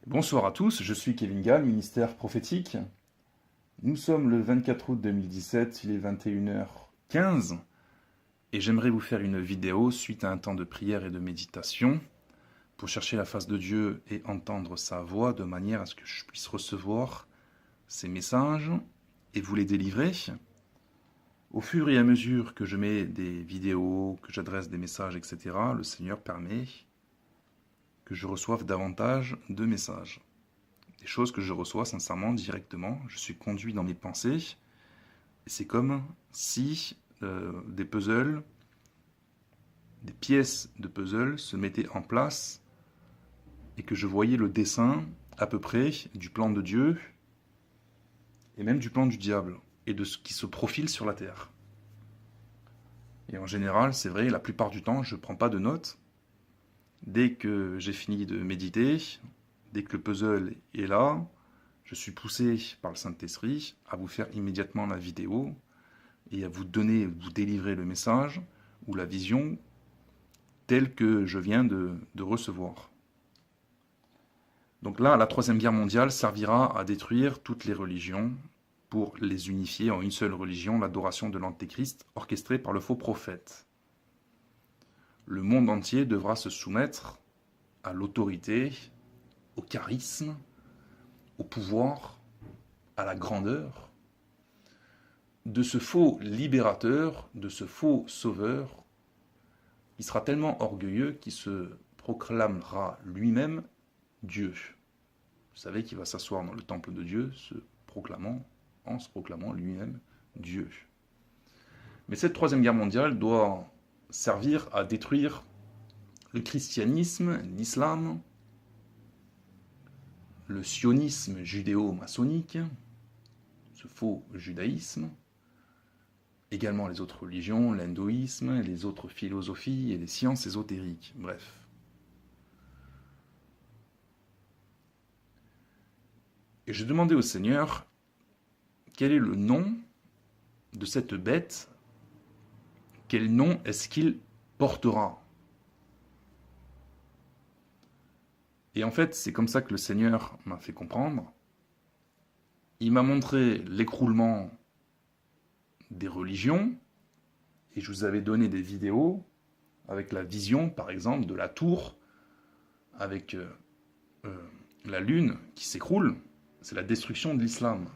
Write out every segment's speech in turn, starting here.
Bonsoir à tous, je suis Kevin Gall, ministère prophétique. Nous sommes le 24 août 2017, il est 21h15 et j'aimerais vous faire une vidéo suite à un temps de prière et de méditation pour chercher la face de Dieu et entendre sa voix de manière à ce que je puisse recevoir ses messages et vous les délivrer. Au fur et à mesure que je mets des vidéos, que j'adresse des messages, etc., le Seigneur permet que je reçoive davantage de messages. Des choses que je reçois sincèrement, directement. Je suis conduit dans mes pensées. Et c'est comme si des puzzles, des pièces de puzzle se mettaient en place et que je voyais le dessin à peu près du plan de Dieu et même du plan du diable et de ce qui se profile sur la terre. Et en général, c'est vrai, la plupart du temps, je ne prends pas de notes. Dès que j'ai fini de méditer, dès que le puzzle est là, je suis poussé par le Saint-Esprit à vous faire immédiatement la vidéo et à vous donner, vous délivrer le message ou la vision telle que je viens de recevoir. Donc là, la Troisième Guerre mondiale servira à détruire toutes les religions pour les unifier en une seule religion, l'adoration de l'Antéchrist orchestrée par le faux prophète. Le monde entier devra se soumettre à l'autorité, au charisme, au pouvoir, à la grandeur de ce faux libérateur, de ce faux sauveur. Il sera tellement orgueilleux qu'il se proclamera lui-même Dieu. Vous savez qu'il va s'asseoir dans le temple de Dieu, en se proclamant lui-même Dieu. Mais cette Troisième Guerre mondiale doit servir à détruire le christianisme, l'islam, le sionisme judéo-maçonnique, ce faux judaïsme, également les autres religions, l'hindouisme, les autres philosophies et les sciences ésotériques, bref. Et je demandais au Seigneur quel est le nom de cette bête, quel nom est-ce qu'il portera. Et en fait, c'est comme ça que le Seigneur m'a fait comprendre. Il m'a montré l'écroulement des religions, et je vous avais donné des vidéos avec la vision, par exemple, de la tour, avec la lune qui s'écroule, c'est la destruction de l'islam.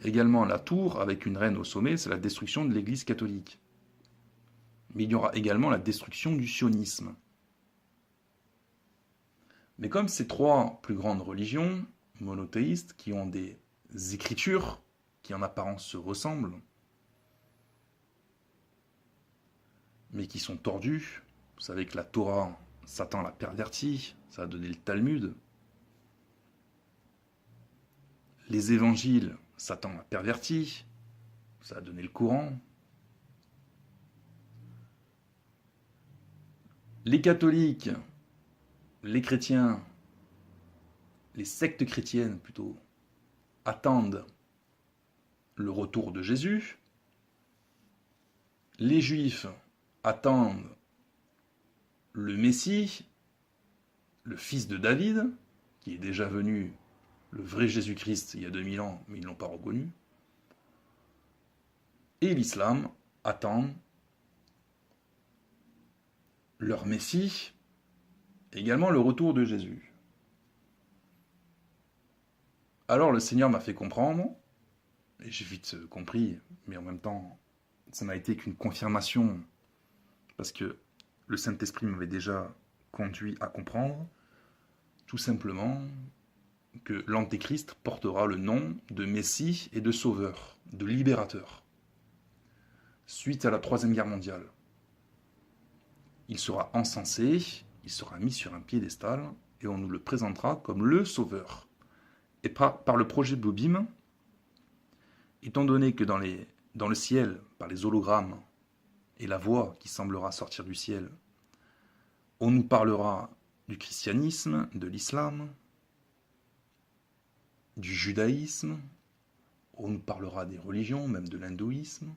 Également la tour, avec une reine au sommet, c'est la destruction de l'Église catholique. Mais il y aura également la destruction du sionisme. Mais comme ces trois plus grandes religions monothéistes qui ont des écritures qui en apparence se ressemblent, mais qui sont tordues, vous savez que la Torah, Satan l'a pervertie, ça a donné le Talmud. Les évangiles, Satan l'a perverti, ça a donné le Coran. Les catholiques, les chrétiens, les sectes chrétiennes plutôt, attendent le retour de Jésus. Les juifs attendent le Messie, le fils de David, qui est déjà venu, le vrai Jésus-Christ, il y a 2000 ans, mais ils ne l'ont pas reconnu. Et l'islam attend leur Messie, également le retour de Jésus. Alors le Seigneur m'a fait comprendre, et j'ai vite compris, mais en même temps, ça n'a été qu'une confirmation, parce que le Saint-Esprit m'avait déjà conduit à comprendre, tout simplement, que l'Antéchrist portera le nom de Messie et de Sauveur, de Libérateur, suite à la Troisième Guerre mondiale. Il sera encensé, il sera mis sur un piédestal, et on nous le présentera comme le Sauveur. Et par le projet Bobim, étant donné que dans le ciel, par les hologrammes et la voix qui semblera sortir du ciel, on nous parlera du christianisme, de l'islam, du judaïsme, on nous parlera des religions, même de l'hindouisme.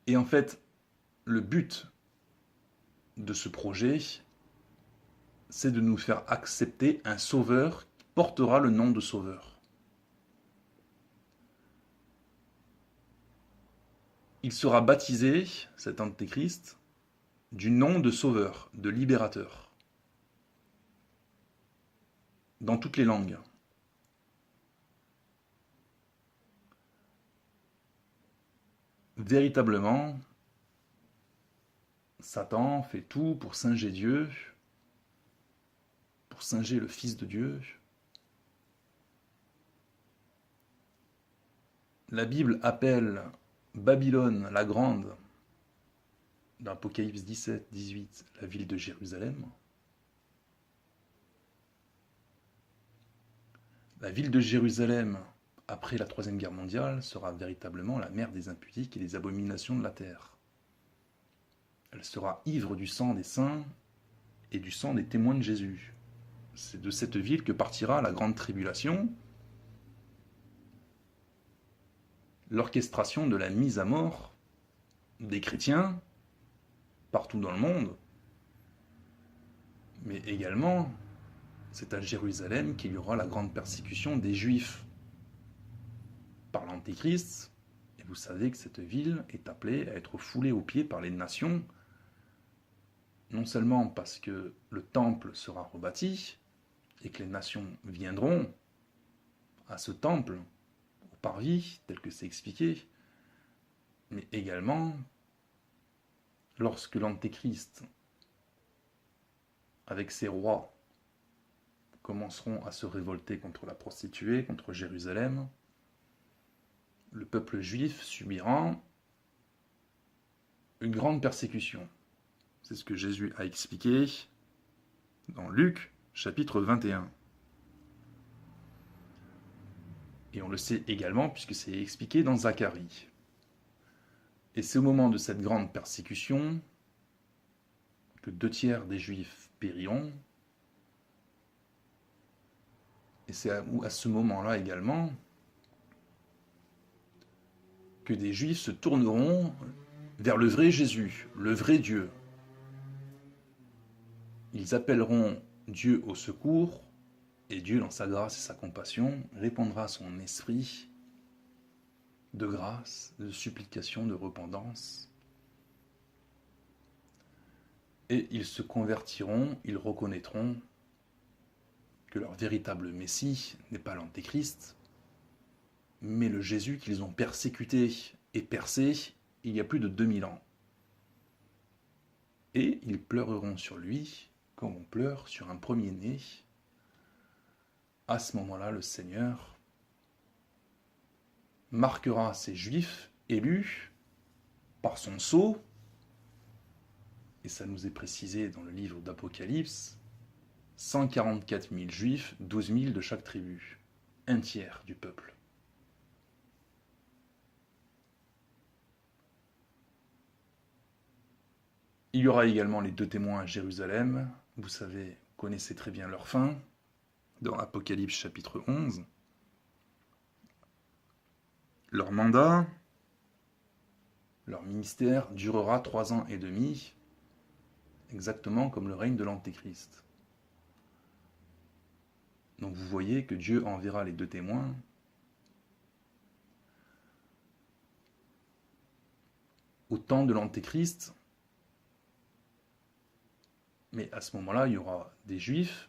Et en fait, le but de ce projet c'est de nous faire accepter un sauveur qui portera le nom de sauveur. Il sera baptisé, cet antéchrist, du nom de sauveur, de libérateur, dans toutes les langues. Véritablement, Satan fait tout pour singer Dieu, pour singer le Fils de Dieu. La Bible appelle Babylone la Grande, dans Apocalypse 17, 18, la ville de Jérusalem. La ville de Jérusalem, après la Troisième Guerre mondiale, sera véritablement la mère des impudiques et des abominations de la terre. Elle sera ivre du sang des saints et du sang des témoins de Jésus. C'est de cette ville que partira la grande tribulation, l'orchestration de la mise à mort des chrétiens partout dans le monde, mais également c'est à Jérusalem qu'il y aura la grande persécution des Juifs par l'Antéchrist, et vous savez que cette ville est appelée à être foulée aux pieds par les nations, non seulement parce que le temple sera rebâti, et que les nations viendront à ce temple, au parvis, tel que c'est expliqué, mais également lorsque l'Antéchrist, avec ses rois, commenceront à se révolter contre la prostituée, contre Jérusalem, le peuple juif subira une grande persécution. C'est ce que Jésus a expliqué dans Luc, chapitre 21. Et on le sait également puisque c'est expliqué dans Zacharie. Et c'est au moment de cette grande persécution que 2/3 des Juifs périront. Et c'est à ce moment-là également que des Juifs se tourneront vers le vrai Jésus, le vrai Dieu. Ils appelleront Dieu au secours, et Dieu, dans sa grâce et sa compassion, répandra son esprit de grâce, de supplication, de repentance. Et ils se convertiront, ils reconnaîtront que leur véritable Messie n'est pas l'Antéchrist, mais le Jésus qu'ils ont persécuté et percé il y a plus de 2000 ans. Et ils pleureront sur lui comme on pleure sur un premier-né. À ce moment-là, le Seigneur marquera ces Juifs élus par son sceau, et ça nous est précisé dans le livre d'Apocalypse, 144 000 Juifs, 12 000 de chaque tribu, un tiers du peuple. Il y aura également les 2 témoins à Jérusalem, vous savez, connaissez très bien leur fin, dans Apocalypse chapitre 11. Leur mandat, leur ministère durera 3 ans et demi, exactement comme le règne de l'Antéchrist. Donc vous voyez que Dieu enverra les 2 témoins au temps de l'Antéchrist, mais à ce moment-là, il y aura des Juifs,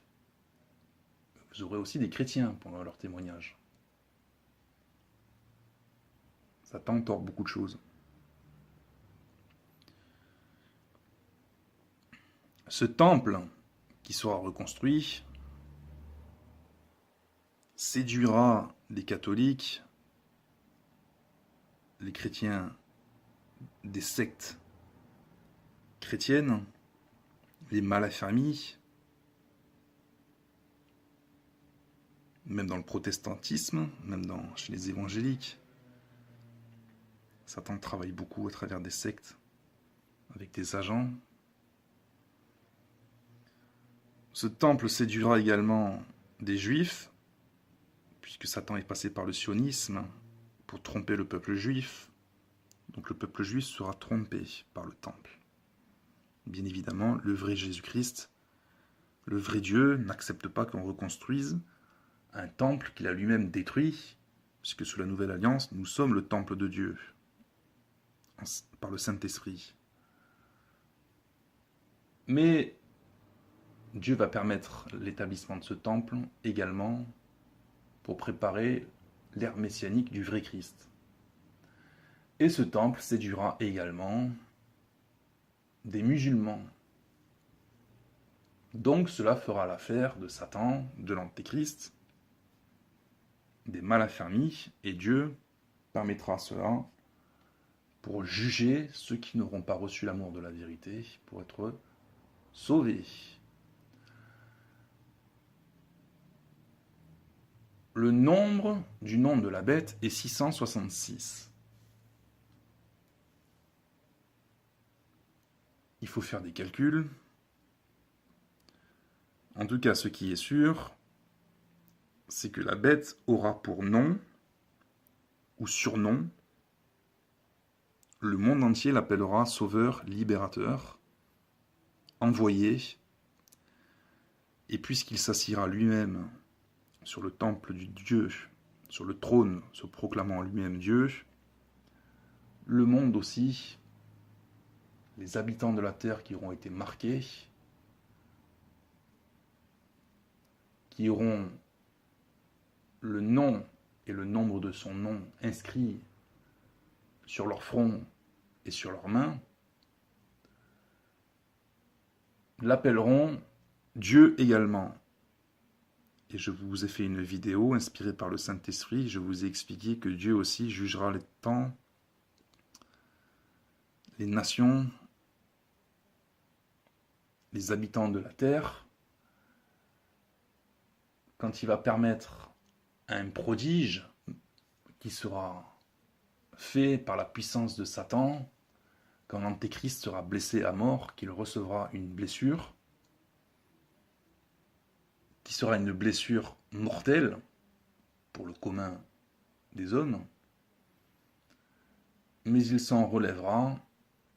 vous aurez aussi des chrétiens pendant leur témoignage. Satan tord beaucoup de choses. Ce temple qui sera reconstruit séduira les catholiques, les chrétiens des sectes chrétiennes, les malafamilles, même dans le protestantisme, même chez les évangéliques. Satan travaille beaucoup à travers des sectes, avec des agents. Ce temple séduira également des Juifs, puisque Satan est passé par le sionisme pour tromper le peuple juif. Donc le peuple juif sera trompé par le temple. Bien évidemment, le vrai Jésus-Christ Le vrai Dieu n'accepte pas qu'on reconstruise un temple qu'il a lui-même détruit, puisque sous la Nouvelle Alliance, nous sommes le temple de Dieu, par le Saint-Esprit. Mais Dieu va permettre l'établissement de ce temple également pour préparer l'ère messianique du vrai Christ. Et ce temple séduira également des musulmans. Donc cela fera l'affaire de Satan, de l'Antéchrist, des mal-affermis, et Dieu permettra cela pour juger ceux qui n'auront pas reçu l'amour de la vérité, pour être sauvés. Le nombre du nom de la bête est 666. Il faut faire des calculs. En tout cas, ce qui est sûr, c'est que la bête aura pour nom ou surnom, le monde entier l'appellera sauveur, libérateur, envoyé, et puisqu'il s'assiera lui-même sur le temple du Dieu, sur le trône, se proclamant lui-même Dieu, le monde aussi, les habitants de la terre qui auront été marqués, qui auront le nom et le nombre de son nom inscrits sur leur front et sur leurs mains, l'appelleront Dieu également. Et je vous ai fait une vidéo inspirée par le Saint-Esprit. Je vous ai expliqué que Dieu aussi jugera les temps, les nations, les habitants de la terre, quand il va permettre un prodige qui sera fait par la puissance de Satan, quand l'Antéchrist sera blessé à mort, qu'il recevra une blessure, qui sera une blessure mortelle pour le commun des hommes, mais il s'en relèvera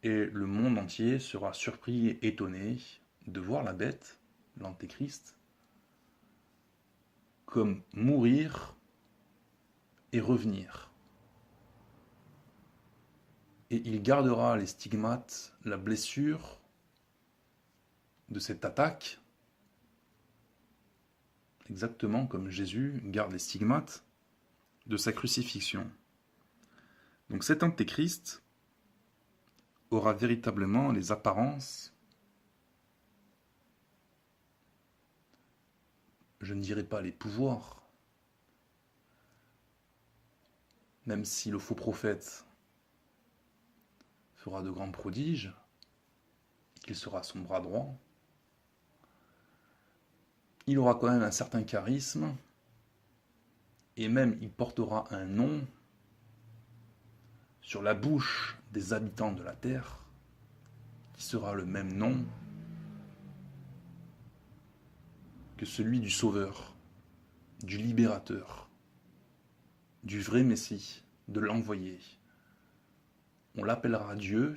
et le monde entier sera surpris et étonné de voir la bête, l'Antéchrist, comme mourir et revenir. Et il gardera les stigmates, la blessure de cette attaque, exactement comme Jésus garde les stigmates de sa crucifixion. Donc cet Antéchrist aura véritablement les apparences, je ne dirais pas les pouvoirs, même si le faux prophète fera de grands prodiges, qu'il sera son bras droit, il aura quand même un certain charisme, et même il portera un nom sur la bouche des habitants de la terre, qui sera le même nom que celui du Sauveur, du Libérateur, du vrai Messie, de l'envoyé. On l'appellera Dieu,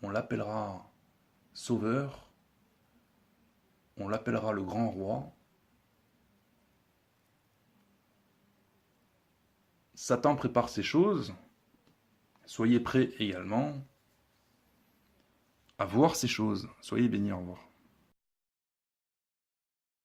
on l'appellera Sauveur, on l'appellera le Grand Roi. Satan prépare ces choses, soyez prêts également à voir ces choses. Soyez bénis, au revoir.